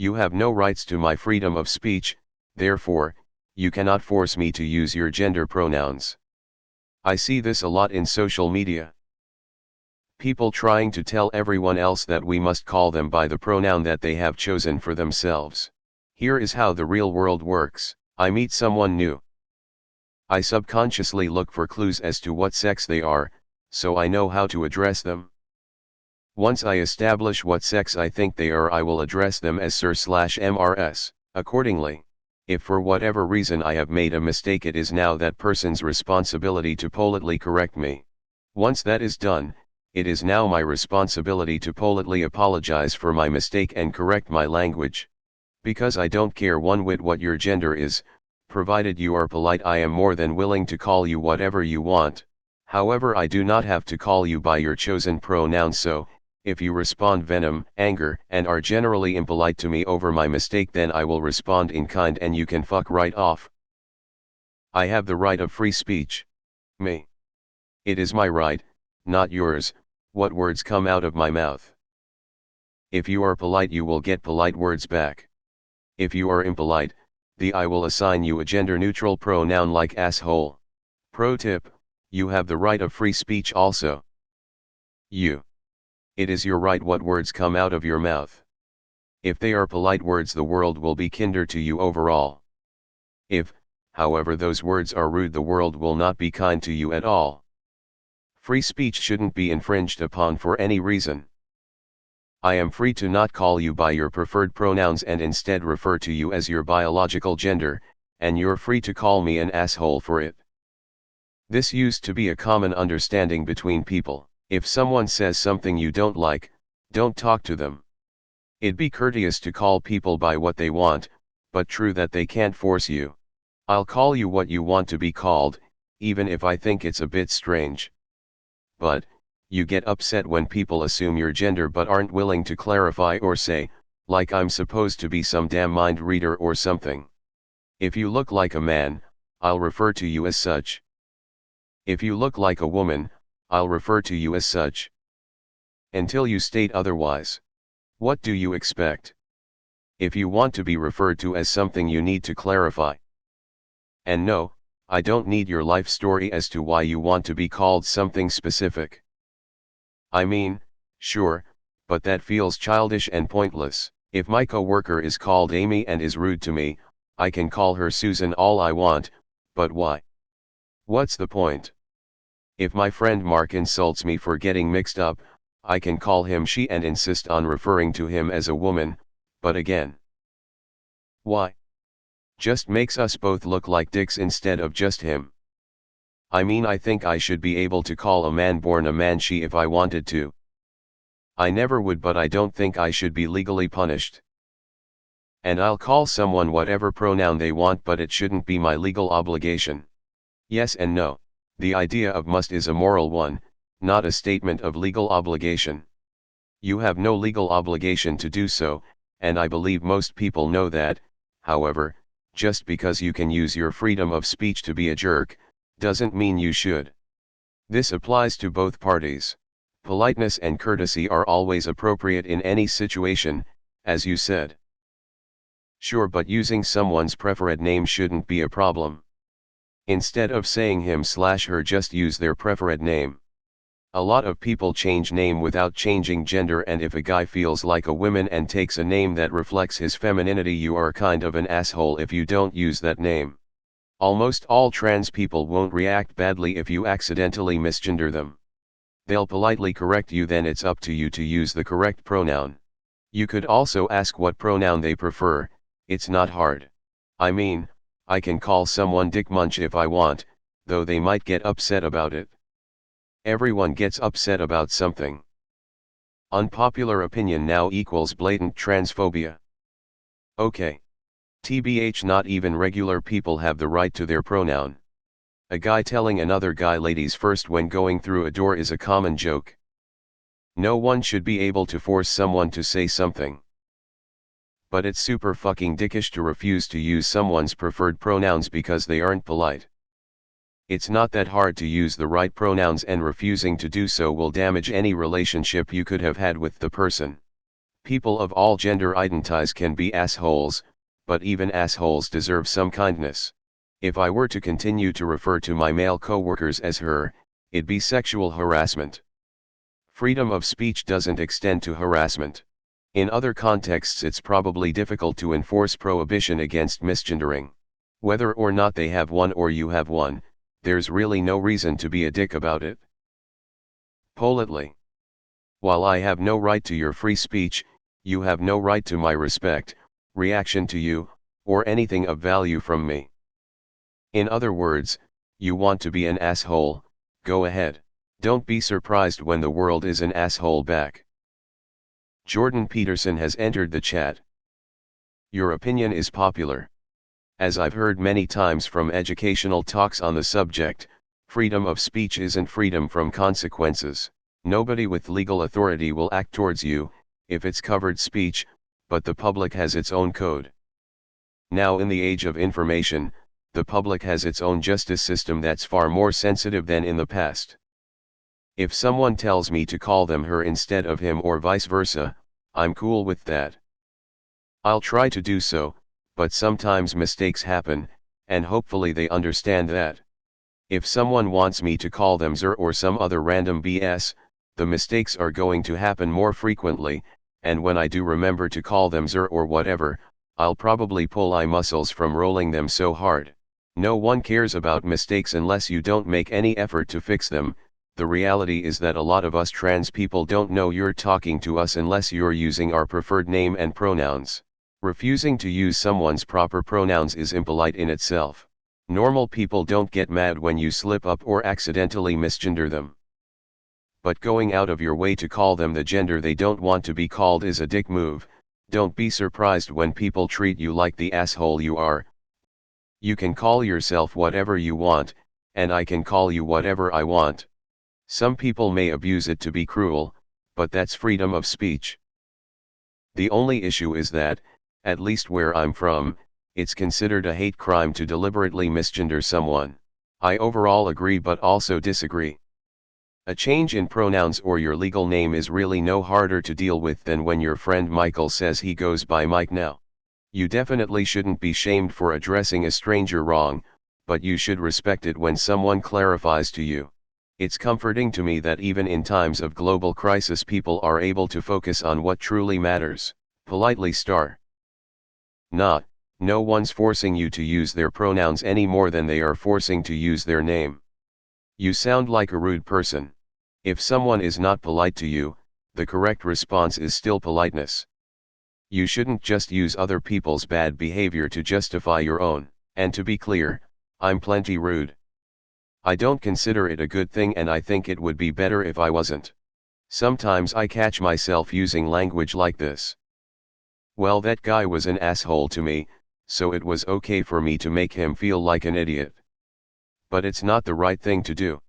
You have no rights to my freedom of speech, therefore, you cannot force me to use your gender pronouns. I see this a lot in social media. People trying to tell everyone else that we must call them by the pronoun that they have chosen for themselves. Here is how the real world works. I meet someone new. I subconsciously look for clues as to what sex they are, so I know how to address them. Once I establish what sex I think they are, I will address them as Sir/Mrs. Accordingly, if for whatever reason I have made a mistake, it is now that person's responsibility to politely correct me. Once that is done, it is now my responsibility to politely apologize for my mistake and correct my language. Because I don't care one whit what your gender is, provided you are polite, I am more than willing to call you whatever you want. However, I do not have to call you by your chosen pronoun, so, if you respond venom, anger, and are generally impolite to me over my mistake, then I will respond in kind and you can fuck right off. I have the right of free speech. Me. It is my right, not yours, what words come out of my mouth. If you are polite, you will get polite words back. If you are impolite, I will assign you a gender-neutral pronoun like asshole. Pro tip, you have the right of free speech also. It is your right what words come out of your mouth. If they are polite words, the world will be kinder to you overall. If, however, those words are rude, the world will not be kind to you at all. Free speech shouldn't be infringed upon for any reason. I am free to not call you by your preferred pronouns and instead refer to you as your biological gender, and you're free to call me an asshole for it. This used to be a common understanding between people. If someone says something you don't like, don't talk to them. It'd be courteous to call people by what they want, but true that they can't force you. I'll call you what you want to be called, even if I think it's a bit strange. But, you get upset when people assume your gender but aren't willing to clarify or say, like I'm supposed to be some damn mind reader or something. If you look like a man, I'll refer to you as such. If you look like a woman, I'll refer to you as such. Until you state otherwise. What do you expect? If you want to be referred to as something, you need to clarify. And no, I don't need your life story as to why you want to be called something specific. I mean, sure, but that feels childish and pointless. If my coworker is called Amy and is rude to me, I can call her Susan all I want, but why? What's the point? If my friend Mark insults me for getting mixed up, I can call him she and insist on referring to him as a woman, but again. Why? Just makes us both look like dicks instead of just him. I mean, I think I should be able to call a man born a man she if I wanted to. I never would, but I don't think I should be legally punished. And I'll call someone whatever pronoun they want, but it shouldn't be my legal obligation. Yes and no. The idea of must is a moral one, not a statement of legal obligation. You have no legal obligation to do so, and I believe most people know that. However, just because you can use your freedom of speech to be a jerk, doesn't mean you should. This applies to both parties. Politeness and courtesy are always appropriate in any situation, as you said. Sure, but using someone's preferred name shouldn't be a problem. Instead of saying him/her, just use their preferred name. A lot of people change name without changing gender, and if a guy feels like a woman and takes a name that reflects his femininity, you are kind of an asshole if you don't use that name. Almost all trans people won't react badly if you accidentally misgender them. They'll politely correct you, then it's up to you to use the correct pronoun. You could also ask what pronoun they prefer, it's not hard. I mean, I can call someone Dick Munch if I want, though they might get upset about it. Everyone gets upset about something. Unpopular opinion now equals blatant transphobia. Okay. TBH, not even regular people have the right to their pronoun. A guy telling another guy ladies first when going through a door is a common joke. No one should be able to force someone to say something. But it's super fucking dickish to refuse to use someone's preferred pronouns because they aren't polite. It's not that hard to use the right pronouns, and refusing to do so will damage any relationship you could have had with the person. People of all gender identities can be assholes, but even assholes deserve some kindness. If I were to continue to refer to my male coworkers as her, it'd be sexual harassment. Freedom of speech doesn't extend to harassment. In other contexts it's probably difficult to enforce prohibition against misgendering. Whether or not they have one or you have one, there's really no reason to be a dick about it. Politely. While I have no right to your free speech, you have no right to my respect, reaction to you, or anything of value from me. In other words, you want to be an asshole, go ahead. Don't be surprised when the world is an asshole back. Jordan Peterson has entered the chat. Your opinion is popular. As I've heard many times from educational talks on the subject, freedom of speech isn't freedom from consequences. Nobody with legal authority will act towards you, if it's covered speech, but the public has its own code. Now in the age of information, the public has its own justice system that's far more sensitive than in the past. If someone tells me to call them her instead of him or vice versa, I'm cool with that. I'll try to do so, but sometimes mistakes happen, and hopefully they understand that. If someone wants me to call them Zer or some other random BS, the mistakes are going to happen more frequently, and when I do remember to call them Zer or whatever, I'll probably pull eye muscles from rolling them so hard. No one cares about mistakes unless you don't make any effort to fix them. The reality is that a lot of us trans people don't know you're talking to us unless you're using our preferred name and pronouns. Refusing to use someone's proper pronouns is impolite in itself. Normal people don't get mad when you slip up or accidentally misgender them. But going out of your way to call them the gender they don't want to be called is a dick move. Don't be surprised when people treat you like the asshole you are. You can call yourself whatever you want, and I can call you whatever I want. Some people may abuse it to be cruel, but that's freedom of speech. The only issue is that, at least where I'm from, it's considered a hate crime to deliberately misgender someone. I overall agree but also disagree. A change in pronouns or your legal name is really no harder to deal with than when your friend Michael says he goes by Mike now. You definitely shouldn't be shamed for addressing a stranger wrong, but you should respect it when someone clarifies to you. It's comforting to me that even in times of global crisis people are able to focus on what truly matters. Politely star. Not, no one's forcing you to use their pronouns any more than they are forcing to use their name. You sound like a rude person. If someone is not polite to you, the correct response is still politeness. You shouldn't just use other people's bad behavior to justify your own. And to be clear, I'm plenty rude. I don't consider it a good thing and I think it would be better if I wasn't. Sometimes I catch myself using language like this. Well, that guy was an asshole to me, so it was okay for me to make him feel like an idiot. But it's not the right thing to do.